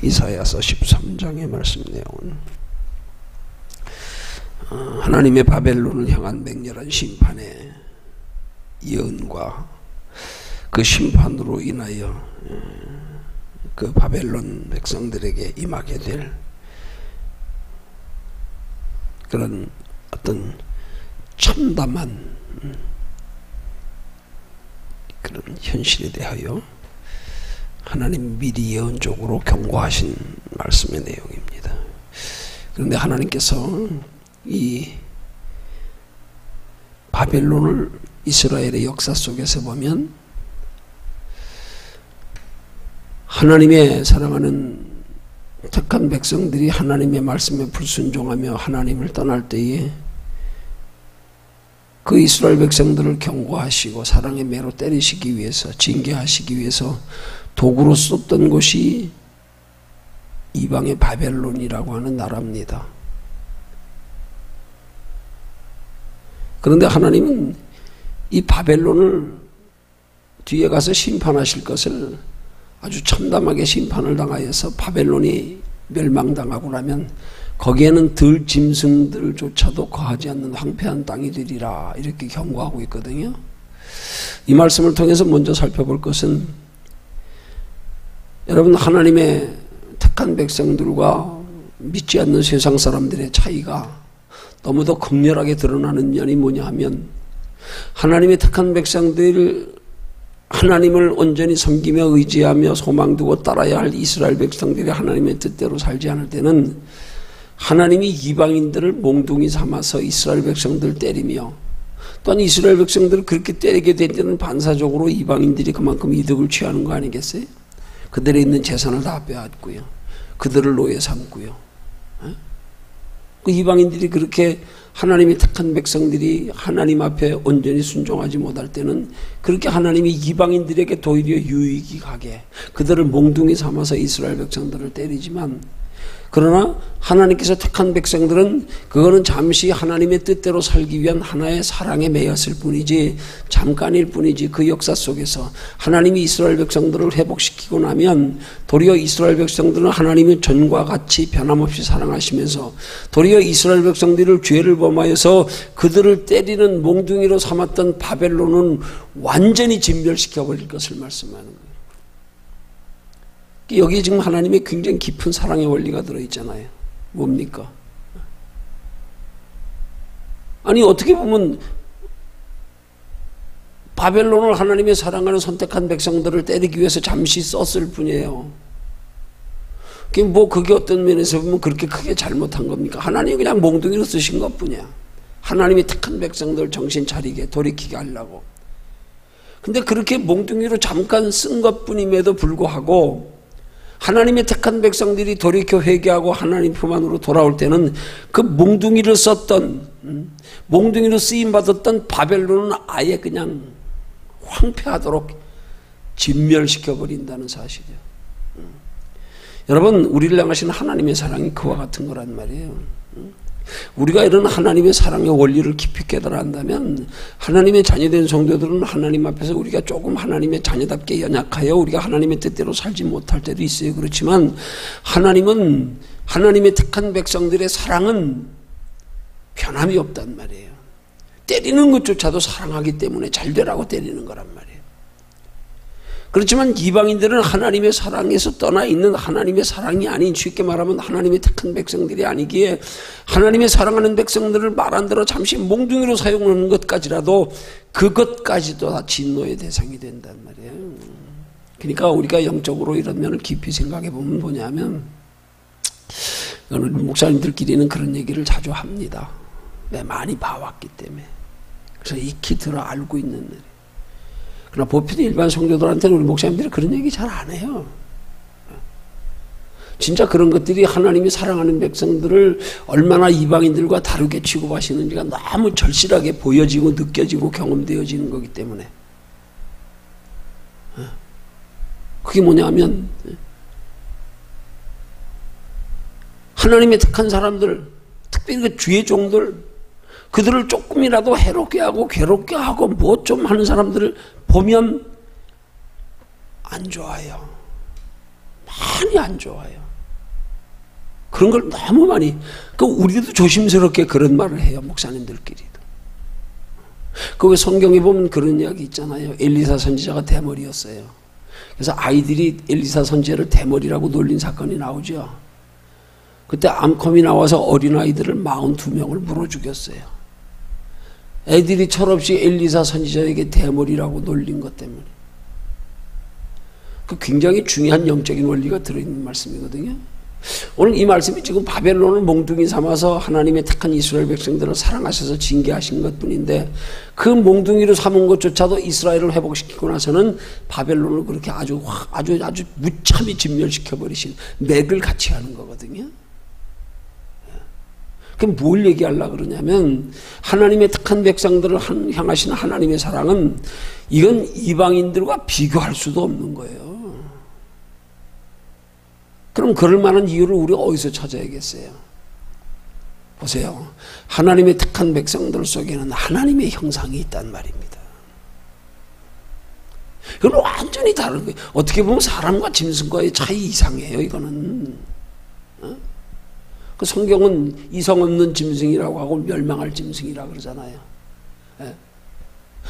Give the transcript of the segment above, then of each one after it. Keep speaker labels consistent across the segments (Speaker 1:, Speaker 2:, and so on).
Speaker 1: 이사야서 13장의 말씀 내용은 하나님의 바벨론을 향한 맹렬한 심판의 예언과 그 심판으로 인하여 그 바벨론 백성들에게 임하게 될 그런 어떤 참담한 그런 현실에 대하여 하나님 미리 예언적으로 경고하신 말씀의 내용입니다. 그런데 하나님께서 이 바벨론을 이스라엘의 역사 속에서 보면 하나님의 사랑하는 택한 백성들이 하나님의 말씀에 불순종하며 하나님을 떠날 때에 그 이스라엘 백성들을 경고하시고 사랑의 매로 때리시기 위해서, 징계하시기 위해서 도구로 썼던 곳이 이방의 바벨론이라고 하는 나라입니다. 그런데 하나님은 이 바벨론을 뒤에 가서 심판하실 것을 아주 참담하게 심판을 당하여서 바벨론이 멸망당하고 나면 거기에는 들 짐승들조차도 거하지 않는 황폐한 땅이 되리라, 이렇게 경고하고 있거든요. 이 말씀을 통해서 먼저 살펴볼 것은, 여러분, 하나님의 택한 백성들과 믿지 않는 세상 사람들의 차이가 너무도 극렬하게 드러나는 면이 뭐냐 하면, 하나님의 택한 백성들, 하나님을 온전히 섬기며 의지하며 소망두고 따라야 할 이스라엘 백성들이 하나님의 뜻대로 살지 않을 때는 하나님이 이방인들을 몽둥이 삼아서 이스라엘 백성들을 때리며, 또한 이스라엘 백성들을 그렇게 때리게 될 때는 반사적으로 이방인들이 그만큼 이득을 취하는 거 아니겠어요? 그들의 있는 재산을 다 빼앗고요, 그들을 노예 삼고요. 그 이방인들이 그렇게 하나님이 택한 백성들이 하나님 앞에 온전히 순종하지 못할 때는 그렇게 하나님이 이방인들에게 도리어 유익이 가게 그들을 몽둥이 삼아서 이스라엘 백성들을 때리지만, 그러나 하나님께서 택한 백성들은 그거는 잠시 하나님의 뜻대로 살기 위한 하나의 사랑에 매였을 뿐이지, 잠깐일 뿐이지, 그 역사 속에서 하나님이 이스라엘 백성들을 회복시키고 나면 도리어 이스라엘 백성들은 하나님의 전과 같이 변함없이 사랑하시면서 도리어 이스라엘 백성들을 죄를 범하여서 그들을 때리는 몽둥이로 삼았던 바벨론은 완전히 진멸시켜버릴 것을 말씀하는 거예요. 여기 지금 하나님의 굉장히 깊은 사랑의 원리가 들어있잖아요. 뭡니까? 아니, 어떻게 보면 바벨론을 하나님의 사랑하는 선택한 백성들을 때리기 위해서 잠시 썼을 뿐이에요. 그게 어떤 면에서 보면 그렇게 크게 잘못한 겁니까? 하나님이 그냥 몽둥이로 쓰신 것 뿐이야. 하나님이 택한 백성들 정신 차리게, 돌이키게 하려고. 근데 그렇게 몽둥이로 잠깐 쓴 것 뿐임에도 불구하고 하나님의 택한 백성들이 돌이켜 회개하고 하나님 품 안으로 돌아올 때는 그 몽둥이를 썼던, 몽둥이로 쓰임받았던 바벨론은 아예 그냥 황폐하도록 진멸시켜버린다는 사실이에요. 여러분, 우리를 향하신 하나님의 사랑이 그와 같은 거란 말이에요. 우리가 이런 하나님의 사랑의 원리를 깊이 깨달아 한다면 하나님의 자녀된 성도들은 하나님 앞에서 우리가 조금 하나님의 자녀답게 연약하여 우리가 하나님의 뜻대로 살지 못할 때도 있어요. 그렇지만 하나님은, 하나님의 택한 백성들의 사랑은 변함이 없단 말이에요. 때리는 것조차도 사랑하기 때문에 잘 되라고 때리는 거란 말이에요. 그렇지만 이방인들은 하나님의 사랑에서 떠나 있는 하나님의 사랑이 아닌, 쉽게 말하면 하나님의 택한 백성들이 아니기에 하나님의 사랑하는 백성들을 말 안 들어 잠시 몽둥이로 사용하는 것까지라도 그것까지도 다 진노의 대상이 된단 말이에요. 그러니까 우리가 영적으로 이런 면을 깊이 생각해 보면 뭐냐면, 우리 목사님들끼리는 그런 얘기를 자주 합니다. 왜? 많이 봐왔기 때문에. 그래서 익히 들어 알고 있는 일. 그러나 보편 일반 성도들한테는 우리 목사님들이 그런 얘기 잘 안 해요. 진짜 그런 것들이 하나님이 사랑하는 백성들을 얼마나 이방인들과 다르게 취급하시는지가 너무 절실하게 보여지고 느껴지고 경험되어지는 거기 때문에. 그게 뭐냐면, 하나님의 택한 사람들, 특별히 그 주의 종들, 그들을 조금이라도 해롭게 하고 괴롭게 하고 뭐 좀 하는 사람들을 보면 안 좋아요. 많이 안 좋아요. 그런 걸 너무 많이, 우리도 조심스럽게 그런 말을 해요, 목사님들끼리도. 왜 성경에 보면 그런 이야기 있잖아요. 엘리사 선지자가 대머리였어요. 그래서 아이들이 엘리사 선지자를 대머리라고 놀린 사건이 나오죠. 그때 암컴이 나와서 어린아이들을 42명을 물어 죽였어요. 애들이 철없이 엘리사 선지자에게 대머리라고 놀린 것 때문에. 굉장히 중요한 영적인 원리가 들어있는 말씀이거든요. 오늘 이 말씀이 지금 바벨론을 몽둥이 삼아서 하나님의 택한 이스라엘 백성들을 사랑하셔서 징계하신 것뿐인데, 그 몽둥이로 삼은 것조차도 이스라엘을 회복시키고 나서는 바벨론을 그렇게 아주 무참히 진멸시켜 버리신, 맥을 같이 하는 거거든요. 그럼 뭘 얘기하려고 그러냐면, 하나님의 택한 백성들을 향하신 하나님의 사랑은 이건 이방인들과 비교할 수도 없는 거예요. 그럼 그럴 만한 이유를 우리가 어디서 찾아야겠어요? 보세요. 하나님의 택한 백성들 속에는 하나님의 형상이 있단 말입니다. 이건 완전히 다른 거예요. 어떻게 보면 사람과 짐승과의 차이 이상해요, 이거는. 그 성경은 이성 없는 짐승이라고 하고 멸망할 짐승이라고 그러잖아요.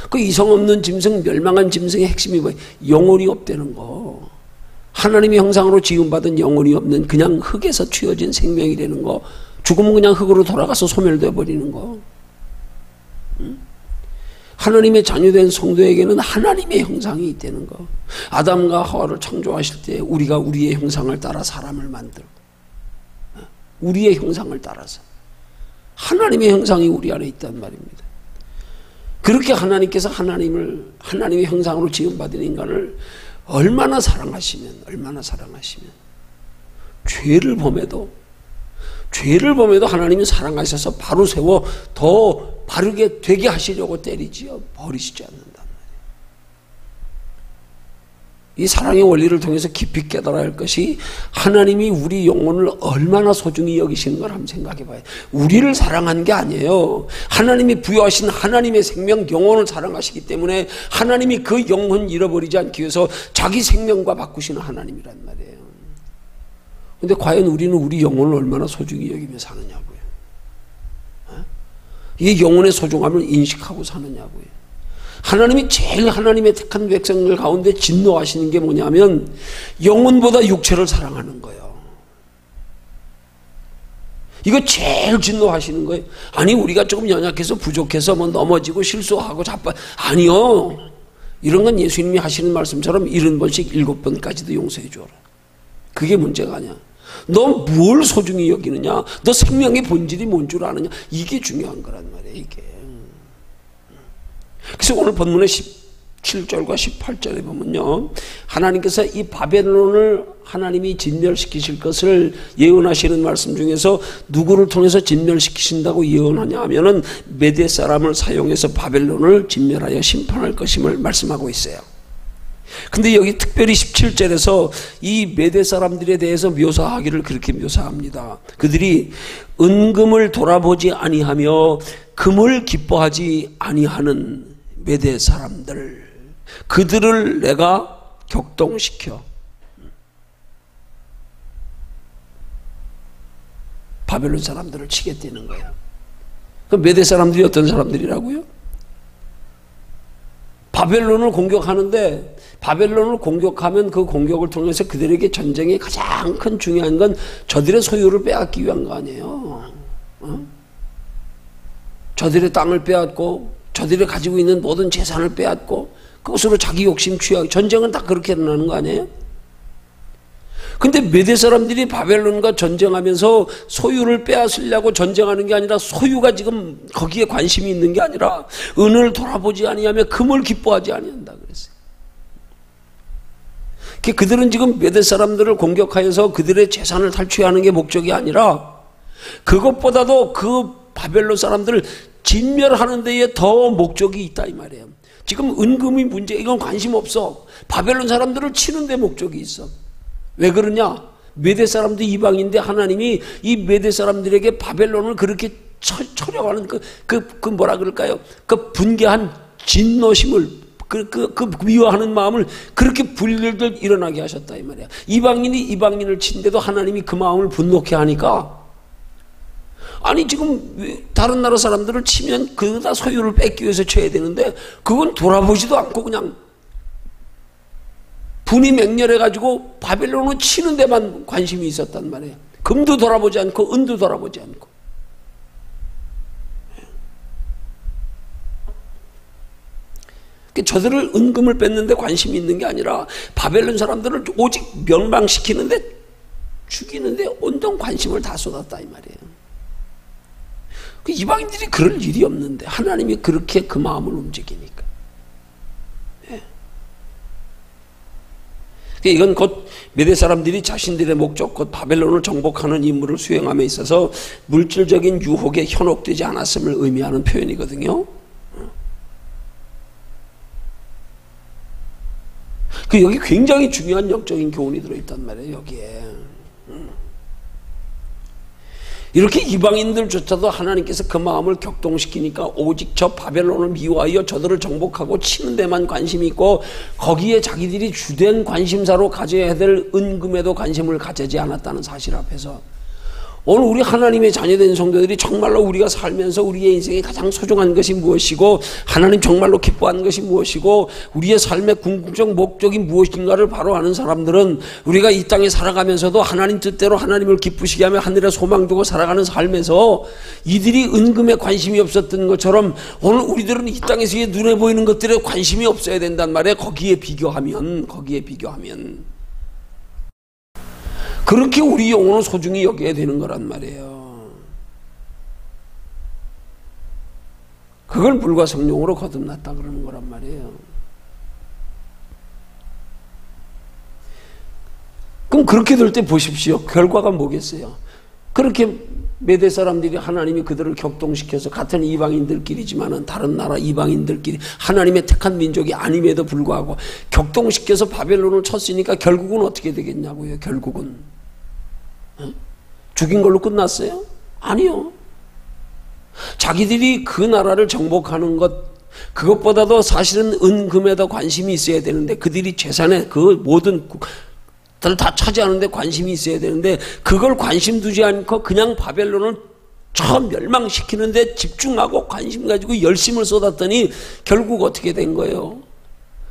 Speaker 1: 그 이성 없는 짐승, 멸망한 짐승의 핵심이 뭐예요? 영혼이 없다는 거. 하나님의 형상으로 지음받은 영혼이 없는 그냥 흙에서 튀어진 생명이라는 거. 죽으면 그냥 흙으로 돌아가서 소멸되어 버리는 거. 하나님의 자녀된 성도에게는 하나님의 형상이 있다는 거. 아담과 하와를 창조하실 때 우리가 우리의 형상을 따라 사람을 만들고, 우리의 형상을 따라서 하나님의 형상이 우리 안에 있단 말입니다. 그렇게 하나님께서 하나님의 형상으로 지음받은 인간을 얼마나 사랑하시면 죄를 범해도 하나님이 사랑하셔서 바로 세워 더 바르게 되게 하시려고 때리지요. 버리시지 않는단 말이에요. 이 사랑의 원리를 통해서 깊이 깨달아야 할 것이, 하나님이 우리 영혼을 얼마나 소중히 여기시는 걸 한번 생각해 봐요. 우리를 사랑한 게 아니에요. 하나님이 부여하신 하나님의 생명 영혼을 사랑하시기 때문에 하나님이 그 영혼 잃어버리지 않기 위해서 자기 생명과 바꾸시는 하나님이란 말이에요. 근데 과연 우리는 우리 영혼을 얼마나 소중히 여기며 사느냐고요. 이 영혼의 소중함을 인식하고 사느냐고요. 하나님이 제일 하나님의 택한 백성들 가운데 진노하시는 게 뭐냐면, 영혼보다 육체를 사랑하는 거예요. 이거 제일 진노하시는 거예요. 아니, 우리가 조금 연약해서 부족해서 넘어지고 실수하고 아니요. 이런 건 예수님이 하시는 말씀처럼 70번씩 7번까지도 용서해 줘라. 그게 문제가 아니야. 너 뭘 소중히 여기느냐? 너 생명의 본질이 뭔 줄 아느냐? 이게 중요한 거란 말이에요, 이게. 그래서 오늘 본문의 17절과 18절에 보면요, 하나님께서 이 바벨론을 하나님이 진멸시키실 것을 예언하시는 말씀 중에서 누구를 통해서 진멸시키신다고 예언하냐 하면은 메대 사람을 사용해서 바벨론을 진멸하여 심판할 것임을 말씀하고 있어요. 근데 여기 특별히 17절에서 이 메대 사람들에 대해서 묘사하기를 그렇게 묘사합니다. 그들이 은금을 돌아보지 아니하며 금을 기뻐하지 아니하는 메대 사람들, 그들을 내가 격동시켜 바벨론 사람들을 치겠다는 거예요. 그 메대 사람들이 어떤 사람들이라고요? 바벨론을 공격하는데, 바벨론을 공격하면 그 공격을 통해서 그들에게 전쟁의 가장 큰 중요한 건 저들의 소유를 빼앗기 위한 거 아니에요. 저들의 땅을 빼앗고 저들이 가지고 있는 모든 재산을 빼앗고 그것으로 자기 욕심 취하고, 전쟁은 다 그렇게 일어나는 거 아니에요? 근데 메대 사람들이 바벨론과 전쟁하면서 소유를 빼앗으려고 전쟁하는 게 아니라, 소유가 지금 거기에 관심이 있는 게 아니라 은을 돌아보지 아니하며 금을 기뻐하지 아니한다 그랬어요. 그들은 지금 메대 사람들을 공격하여서 그들의 재산을 탈취하는 게 목적이 아니라, 그것보다도 그 바벨론 사람들을 진멸하는 데에 더 목적이 있다 이 말이에요. 지금 은금이 문제, 이건 관심 없어. 바벨론 사람들을 치는 데 목적이 있어. 왜 그러냐? 메대 사람도 이방인데 하나님이 이 메대 사람들에게 바벨론을 그렇게 쳐려가는 그 뭐라 그럴까요? 그 분개한 진노심을 그 미워하는 마음을 그렇게 불들들 일어나게 하셨다 이 말이야. 이방인이 이방인을 친데도 하나님이 그 마음을 분노케 하니까, 아니 지금 다른 나라 사람들을 치면 그다 소유를 뺏기 위해서 쳐야 되는데 그건 돌아보지도 않고 그냥 분이 맹렬해가지고 바벨론을 치는 데만 관심이 있었단 말이에요. 금도 돌아보지 않고 은도 돌아보지 않고. 저들을 은금을 뺏는데 관심이 있는 게 아니라 바벨론 사람들을 오직 멸망시키는데, 죽이는데 온통 관심을 다 쏟았다 이 말이에요. 이방인들이 그럴 일이 없는데 하나님이 그렇게 그 마음을 움직이니까. 이건 곧 메대 사람들이 자신들의 목적, 곧 바벨론을 정복하는 임무를 수행함에 있어서 물질적인 유혹에 현혹되지 않았음을 의미하는 표현이거든요. 여기 굉장히 중요한 영적인 교훈이 들어있단 말이에요, 여기에. 이렇게 이방인들조차도 하나님께서 그 마음을 격동시키니까 오직 저 바벨론을 미워하여 저들을 정복하고 치는 데만 관심이 있고, 거기에 자기들이 주된 관심사로 가져야 될 은금에도 관심을 가지지 않았다는 사실 앞에서 오늘 우리 하나님의 자녀된 성도들이 정말로 우리가 살면서 우리의 인생에 가장 소중한 것이 무엇이고 하나님 정말로 기뻐하는 것이 무엇이고 우리의 삶의 궁극적 목적이 무엇인가를 바로 아는 사람들은 우리가 이 땅에 살아가면서도 하나님 뜻대로 하나님을 기쁘시게 하며 하늘에 소망 두고 살아가는 삶에서 이들이 은금에 관심이 없었던 것처럼 오늘 우리들은 이 땅에서의 눈에 보이는 것들에 관심이 없어야 된단 말이에요. 거기에 비교하면 그렇게 우리 영혼을 소중히 여겨야 되는 거란 말이에요. 그걸 물과 성령으로 거듭났다 그러는 거란 말이에요. 그럼 그렇게 될 때 보십시오. 결과가 뭐겠어요? 그렇게 메대 사람들이 하나님이 그들을 격동시켜서 같은 이방인들끼리지만은 다른 나라 이방인들끼리 하나님의 택한 민족이 아님에도 불구하고 격동시켜서 바벨론을 쳤으니까 결국은 어떻게 되겠냐고요. 결국은 죽인 걸로 끝났어요? 아니요. 자기들이 그 나라를 정복하는 것, 그것보다도 사실은 은금에 더 관심이 있어야 되는데, 그들이 재산에 그 모든 들 다 차지하는 데 관심이 있어야 되는데 그걸 관심 두지 않고 그냥 바벨론을 처음 멸망시키는 데 집중하고 관심 가지고 열심을 쏟았더니 결국 어떻게 된 거예요?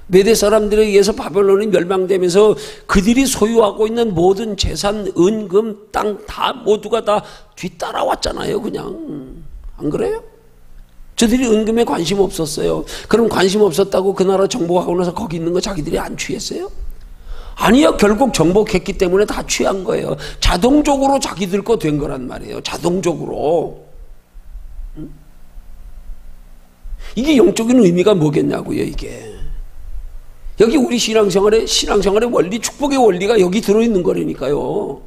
Speaker 1: 메대 사람들에 의해서 바벨론이 멸망되면서 그들이 소유하고 있는 모든 재산, 은금, 땅 다 모두가 다 뒤따라왔잖아요. 그냥. 안 그래요? 저들이 은금에 관심 없었어요. 그럼 관심 없었다고 그 나라 정복하고 나서 거기 있는 거 자기들이 안 취했어요? 아니요. 결국 정복했기 때문에 다 취한 거예요. 자동적으로 자기들 거 된 거란 말이에요. 자동적으로. 이게 영적인 의미가 뭐겠냐고요, 이게. 여기 우리 신앙생활의 원리, 축복의 원리가 여기 들어있는 거라니까요.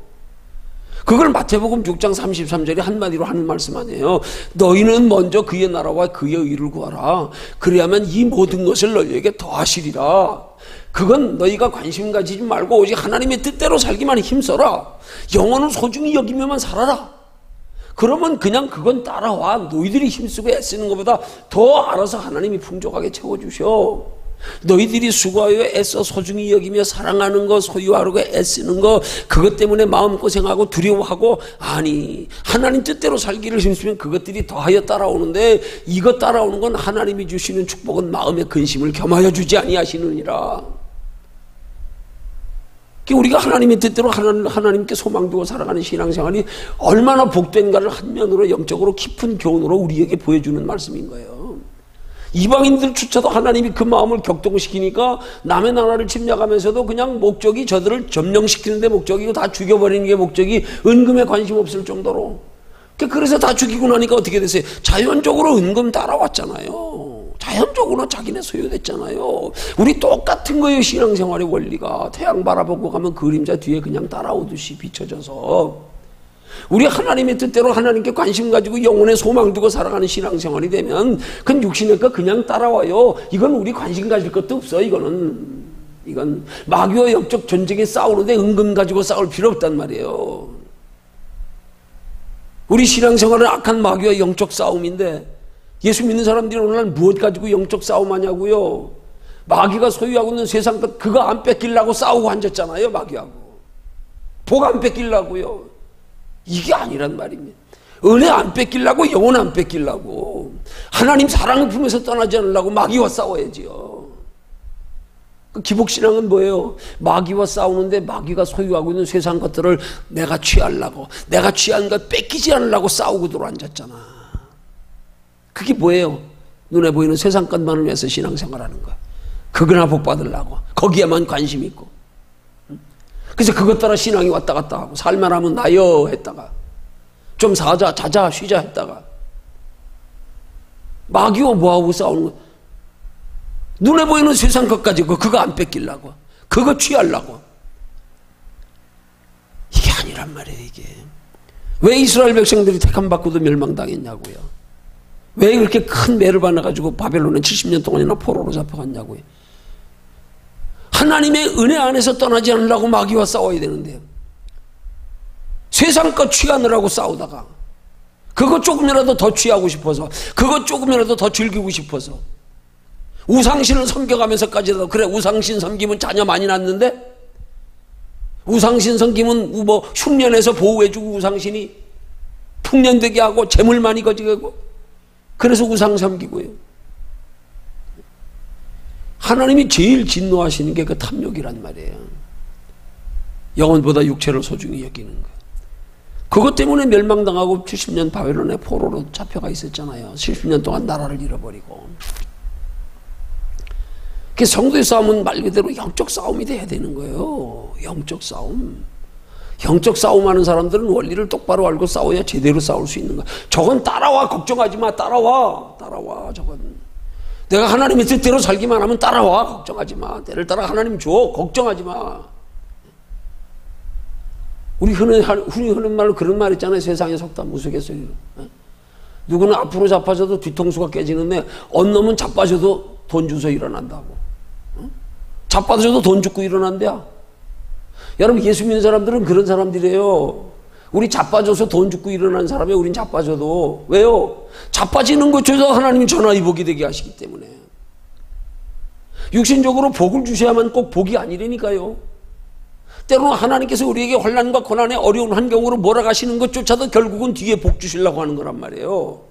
Speaker 1: 그걸 마태복음 6장 33절에 한마디로 하는 말씀 아니에요. 너희는 먼저 그의 나라와 그의 의를 구하라. 그래야만 이 모든 것을 너희에게 더하시리라. 그건 너희가 관심 가지지 말고 오직 하나님의 뜻대로 살기만 힘써라. 영혼을 소중히 여기면만 살아라. 그러면 그냥 그건 따라와. 너희들이 힘쓰고 애쓰는 것보다 더 알아서 하나님이 풍족하게 채워주셔. 너희들이 수고하여 애써 소중히 여기며 사랑하는 거, 소유하려고 애쓰는 거, 그것 때문에 마음고생하고 두려워하고, 아니 하나님 뜻대로 살기를 힘쓰면 그것들이 더하여 따라오는데, 이것 따라오는 건 하나님이 주시는 축복은 마음의 근심을 겸하여 주지 아니하시느니라. 우리가 하나님의 뜻대로 하나님께 소망 두고 살아가는 신앙생활이 얼마나 복된가를 한면으로 영적으로 깊은 교훈으로 우리에게 보여주는 말씀인 거예요. 이방인들조차도 하나님이 그 마음을 격동시키니까 남의 나라를 침략하면서도 그냥 목적이 저들을 점령시키는 데 목적이고 다 죽여버리는 게 목적이, 은금에 관심 없을 정도로. 그래서 다 죽이고 나니까 어떻게 됐어요? 자연적으로 은금 따라왔잖아요. 자연적으로 자기네 소유됐잖아요. 우리 똑같은 거예요. 신앙생활의 원리가. 태양 바라보고 가면 그림자 뒤에 그냥 따라오듯이 비춰져서 우리 하나님의 뜻대로 하나님께 관심 가지고 영혼에 소망 두고 살아가는 신앙생활이 되면 그건 육신의 거 그냥 따라와요. 이건 우리 관심 가질 것도 없어. 이건 마귀와 영적 전쟁에 싸우는데 은금 가지고 싸울 필요 없단 말이에요. 우리 신앙생활은 악한 마귀와 영적 싸움인데 예수 믿는 사람들이 오늘날 무엇 가지고 영적 싸움하냐고요? 마귀가 소유하고 있는 세상 것 그거 안 뺏기려고 싸우고 앉았잖아요. 마귀하고. 복 안 뺏기려고요. 이게 아니란 말입니다. 은혜 안 뺏기려고, 영혼 안 뺏기려고, 하나님 사랑을 품에서 떠나지 않으려고 마귀와 싸워야지요. 그 기복신앙은 뭐예요? 마귀와 싸우는데 마귀가 소유하고 있는 세상 것들을 내가 취하려고, 내가 취한 것 뺏기지 않으려고 싸우고 들어앉았잖아. 그게 뭐예요? 눈에 보이는 세상 것만을 위해서 신앙생활하는 거야. 그거나 복 받으려고, 거기에만 관심 있고. 그래서 그것 따라 신앙이 왔다 갔다 하고, 살만하면 나여 했다가, 좀 사자, 자자, 쉬자 했다가, 마귀와 뭐하고 싸우는 거야? 눈에 보이는 세상 것 가지고 그거 안 뺏기려고, 그거 취하려고. 이게 아니란 말이에요. 이게 왜 이스라엘 백성들이 택함 받고도 멸망당했냐고요. 왜 그렇게 큰 매를 받아가지고 바벨론에 70년 동안이나 포로로 잡혀갔냐고요. 하나님의 은혜 안에서 떠나지 않으려고 마귀와 싸워야 되는데요. 세상 것 취하느라고 싸우다가, 그거 조금이라도 더 취하고 싶어서, 그거 조금이라도 더 즐기고 싶어서, 우상신을 섬겨가면서까지도, 그래 우상신 섬기면 자녀 많이 낳는데, 우상신 섬기면 뭐 흉년에서 보호해주고, 우상신이 풍년되게 하고 재물 많이 거지고, 그래서 우상 섬기고요. 하나님이 제일 진노하시는 게 그 탐욕이란 말이에요. 영혼보다 육체를 소중히 여기는 거예요. 그것 때문에 멸망당하고 70년 바벨론의 포로로 잡혀가 있었잖아요. 70년 동안 나라를 잃어버리고. 성도의 싸움은 말 그대로 영적 싸움이 돼야 되는 거예요. 영적 싸움. 영적 싸움하는 사람들은 원리를 똑바로 알고 싸워야 제대로 싸울 수 있는 거야. 저건 따라와, 걱정하지 마. 따라와 저건. 내가 하나님의 뜻대로 살기만 하면 따라와, 걱정하지 마. 때를 따라 하나님 줘, 걱정하지 마. 우리 흔한 말로 그런 말 있잖아요. 세상에 속다 무속에서. 누구는 앞으로 자빠져도 뒤통수가 깨지는데 언 놈은 자빠져도 돈 주서 일어난다고. 자빠져도 돈 주고 일어난대야. 여러분, 예수 믿는 사람들은 그런 사람들이에요. 우리 자빠져서 돈 주고 일어난 사람이 우린 자빠져도. 왜요? 자빠지는 것조차 하나님이 전화위복이 되게 하시기 때문에. 육신적으로 복을 주셔야만 꼭 복이 아니라니까요. 때로는 하나님께서 우리에게 환난과 고난의 어려운 환경으로 몰아가시는 것조차도 결국은 뒤에 복 주시려고 하는 거란 말이에요.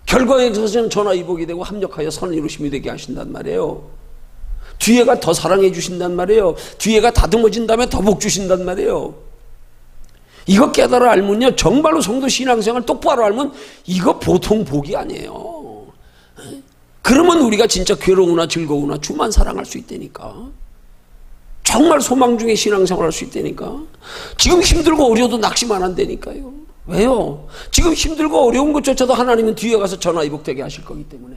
Speaker 1: 결과에서는 전화위복이 되고 합력하여 선을 이루심이 되게 하신단 말이에요. 뒤에가 더 사랑해 주신단 말이에요. 뒤에가 다듬어진 다음에 더 복 주신단 말이에요. 이거 깨달아 알면요, 정말로 성도 신앙생활 똑바로 알면 이거 보통 복이 아니에요. 그러면 우리가 진짜 괴로우나 즐거우나 주만 사랑할 수 있다니까. 정말 소망 중에 신앙생활 할 수 있다니까. 지금 힘들고 어려워도 낙심 안 한다니까요. 왜요? 지금 힘들고 어려운 것조차도 하나님은 뒤에 가서 전화위복되게 하실 거기 때문에.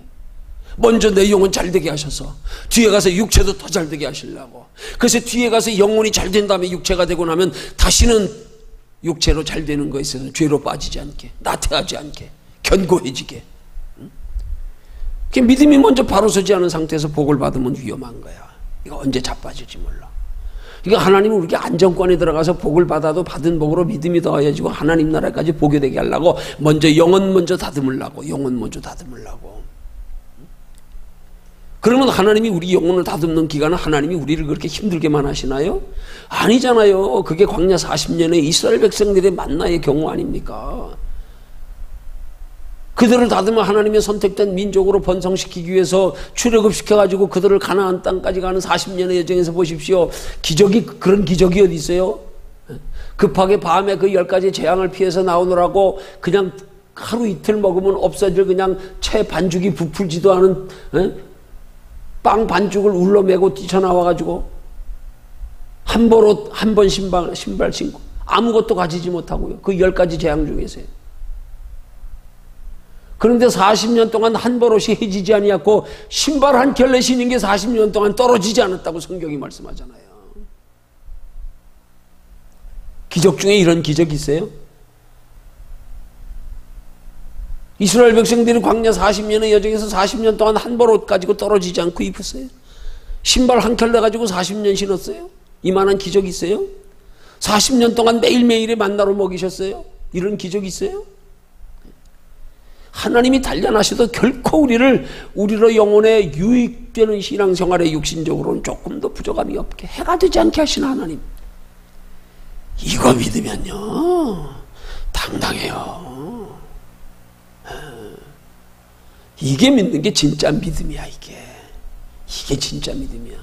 Speaker 1: 먼저 내 영혼 잘되게 하셔서 뒤에 가서 육체도 더 잘되게 하시려고. 그래서 뒤에 가서 영혼이 잘된 다음에 육체가 되고 나면 다시는 육체로 잘되는 것에 있어서 죄로 빠지지 않게, 나태하지 않게, 견고해지게. 믿음이 먼저 바로 서지 않은 상태에서 복을 받으면 위험한 거야. 이거 언제 자빠질지 몰라. 그러니까 하나님은 우리에게 안정권에 들어가서 복을 받아도 받은 복으로 믿음이 더해지고 하나님 나라까지 보게 되게 하려고 먼저 영혼 먼저 다듬으려고. 그러면 하나님이 우리 영혼을 다듬는 기간은 하나님이 우리를 그렇게 힘들게만 하시나요? 아니잖아요. 그게 광야 40년의 이스라엘 백성들의 만나의 경우 아닙니까? 그들을 다듬어 하나님의 선택된 민족으로 번성시키기 위해서 출애굽시켜가지고 그들을 가나안 땅까지 가는 40년의 여정에서 보십시오. 그런 기적이 어디 있어요? 급하게 밤에 그 10가지 재앙을 피해서 나오느라고 그냥 하루 이틀 먹으면 없어질 그냥 채 반죽이 부풀지도 않은 빵 반죽을 울러매고 뛰쳐나와가지고 한 번 신발 신고 아무것도 가지지 못하고요. 그 10가지 재앙 중에서요. 그런데 40년 동안 한 버릇이 해지지 아니었고 신발 한 켤레 신은 게 40년 동안 떨어지지 않았다고 성경이 말씀하잖아요. 기적 중에 이런 기적이 있어요? 이스라엘 백성들이 광야 40년의 여정에서 40년 동안 한 벌 옷 가지고 떨어지지 않고 입었어요. 신발 한 켤레 가지고 40년 신었어요. 이만한 기적이 있어요? 40년 동안 매일매일의 만나로 먹이셨어요? 이런 기적이 있어요? 하나님이 단련하셔도 결코 우리로 영혼에 유익되는 신앙생활에 육신적으로는 조금 더 부족함이 없게 해가 되지 않게 하시는 하나님. 이거 믿으면요 당당해요. 이게 믿는 게 진짜 믿음이야. 이게 진짜 믿음이야.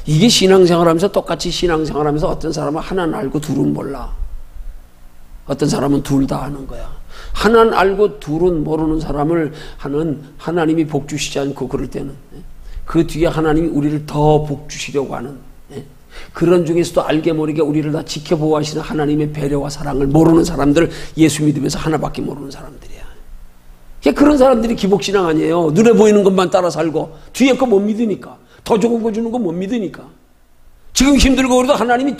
Speaker 1: 이게 신앙생활하면서 똑같이 신앙생활하면서 어떤 사람은 하나는 알고 둘은 몰라. 어떤 사람은 둘 다 아는 거야. 하나는 알고 둘은 모르는 사람을 하나님이 복 주시지 않고 그럴 때는 그 뒤에 하나님이 우리를 더 복 주시려고 하는 그런 중에서도 알게 모르게 우리를 다 지켜보호하시는 하나님의 배려와 사랑을 모르는 사람들, 예수 믿으면서 하나밖에 모르는 사람들이야. 그런 사람들이 기복신앙 아니에요. 눈에 보이는 것만 따라 살고 뒤에 거 못 믿으니까, 더 좋은 거 주는 거 못 믿으니까. 지금 힘들고 그래도 하나님이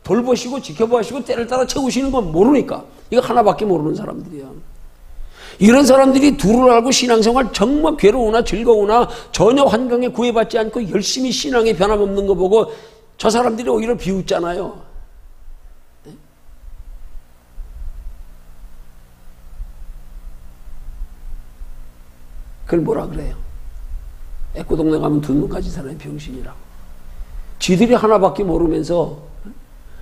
Speaker 1: 돌보시고 지켜보시고 때를 따라 채우시는 건 모르니까. 이거 하나밖에 모르는 사람들이야. 이런 사람들이 둘을 알고 신앙생활 정말 괴로우나 즐거우나 전혀 환경에 구애받지 않고 열심히 신앙에 변함없는 거 보고 저 사람들이 오히려 비웃잖아요. 그걸 뭐라 그래요? 애꾸동네 가면 두 눈 가진 사람이 병신이라고. 지들이 하나밖에 모르면서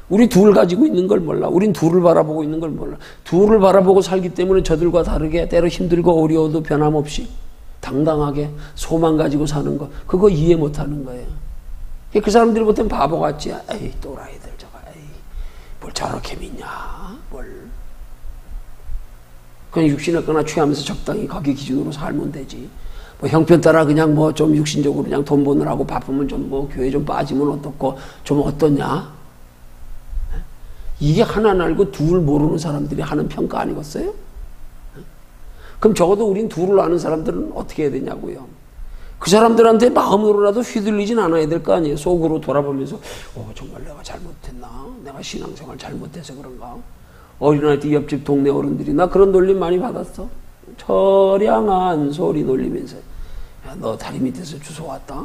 Speaker 1: 우리 둘 가지고 있는 걸 몰라. 우린 둘을 바라보고 있는 걸 몰라. 둘을 바라보고 살기 때문에 저들과 다르게 때로 힘들고 어려워도 변함없이 당당하게 소망 가지고 사는 거, 그거 이해 못하는 거예요. 그 사람들이 보통 바보같이 에이 또라이들 저거 에이 뭘 저렇게 믿냐 뭘. 그냥 육신을 거나 취하면서 적당히 거기 기준으로 살면 되지. 뭐 형편 따라 그냥 뭐 좀 육신적으로 그냥 돈 버느라고 바쁘면 좀 뭐 교회 좀 빠지면 어떻고 좀 어떠냐. 이게 하나 알고 둘 모르는 사람들이 하는 평가 아니겠어요? 그럼 적어도 우린 둘을 아는 사람들은 어떻게 해야 되냐고요. 그 사람들한테 마음으로라도 휘둘리진 않아야 될 거 아니에요. 속으로 돌아보면서 정말 내가 잘못했나? 내가 신앙생활 잘못해서 그런가? 어린아이 때 옆집 동네 어른들이 나 그런 놀림 많이 받았어. 처량한 소리 놀리면서 야, 너 다리 밑에서 주워왔다?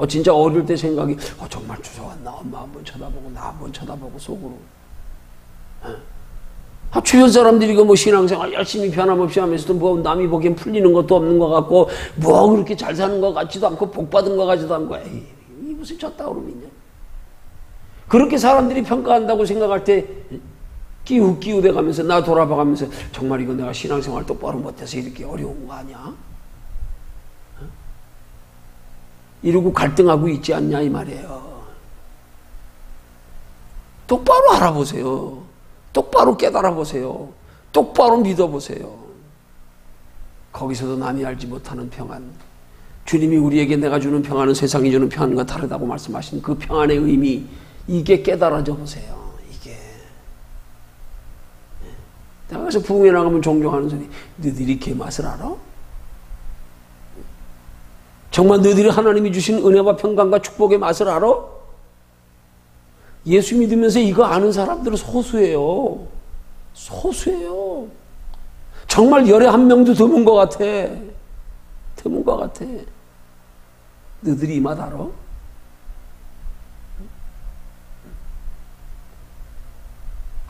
Speaker 1: 진짜 어릴 때 생각이 정말 주워왔나? 엄마 한번 쳐다보고 나 한번 쳐다보고 속으로. 주변 사람들이 뭐 신앙생활 열심히 변함없이 하면서도 뭐 남이 보기엔 풀리는 것도 없는 것 같고 뭐 그렇게 잘 사는 것 같지도 않고 복 받은 것 같지도 않고 에이 무슨 졌다고 믿냐. 그렇게 사람들이 평가한다고 생각할 때 끼우돼 가면서 나 돌아봐가면서 정말 이거 내가 신앙생활 똑바로 못해서 이렇게 어려운 거 아니야? 이러고 갈등하고 있지 않냐 이 말이에요. 똑바로 알아보세요. 똑바로 깨달아 보세요. 똑바로 믿어보세요. 거기서도 남이 알지 못하는 평안. 주님이 우리에게 내가 주는 평안은 세상이 주는 평안과 다르다고 말씀하신 그 평안의 의미, 이게 깨달아져 보세요. 이게. 내가 가서 부흥회 나가면 종종 하는 소리, 너희들이 그 맛을 알아? 정말 너희들이 하나님이 주신 은혜와 평강과 축복의 맛을 알아? 예수 믿으면서 이거 아는 사람들은 소수예요. 소수예요. 정말 열에 한 명도 드문 것 같아. 드문 것 같아. 너희들이 이 맛 알아?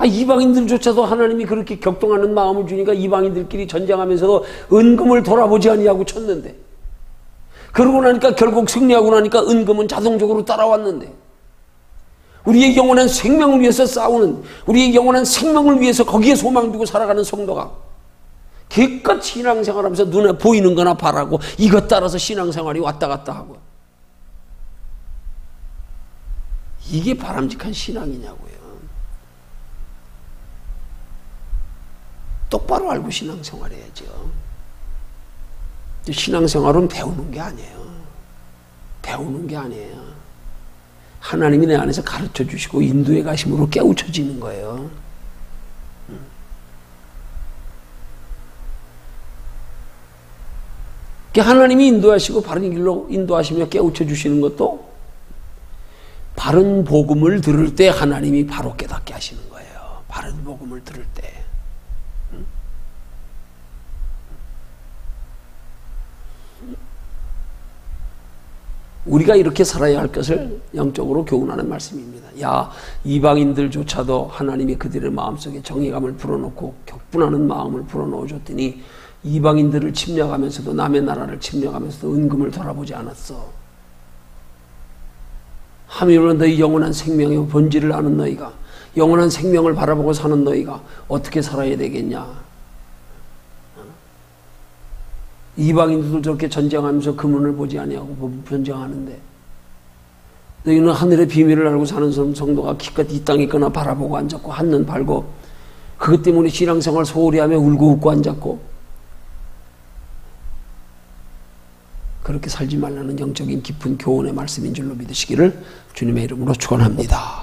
Speaker 1: 이방인들조차도 하나님이 그렇게 격동하는 마음을 주니까 이방인들끼리 전쟁하면서도 은금을 돌아보지 아니하고 쳤는데, 그러고 나니까 결국 승리하고 나니까 은금은 자동적으로 따라왔는데, 우리의 영원한 생명을 위해서 싸우는, 우리의 영원한 생명을 위해서 거기에 소망 두고 살아가는 성도가 기껏 신앙생활하면서 눈에 보이는 거나 바라고 이것 따라서 신앙생활이 왔다 갔다 하고, 이게 바람직한 신앙이냐고요. 똑바로 알고 신앙생활해야죠. 신앙생활은 배우는 게 아니에요. 배우는 게 아니에요. 하나님이 내 안에서 가르쳐 주시고 인도해 가심으로 깨우쳐지는 거예요. 하나님이 인도하시고 바른 길로 인도하시며 깨우쳐 주시는 것도 바른 복음을 들을 때 하나님이 바로 깨닫게 하시는 거예요. 바른 복음을 들을 때. 우리가 이렇게 살아야 할 것을 영적으로 교훈하는 말씀입니다. 야, 이방인들조차도 하나님이 그들의 마음속에 정의감을 불어넣고 격분하는 마음을 불어넣어 줬더니 이방인들을 침략하면서도 남의 나라를 침략하면서도 은금을 돌아보지 않았어. 하물며 너희 영원한 생명의 본질을 아는 너희가, 영원한 생명을 바라보고 사는 너희가 어떻게 살아야 되겠냐. 이방인들도 저렇게 전쟁하면서 금은을 보지 아니하고 전쟁하는데 너희는 하늘의 비밀을 알고 사는 성도가 기껏 이 땅에 있거나 바라보고 앉았고 한눈 팔고 그것 때문에 신앙생활 소홀히 하며 울고 웃고 앉았고 그렇게 살지 말라는 영적인 깊은 교훈의 말씀인 줄로 믿으시기를 주님의 이름으로 축원합니다.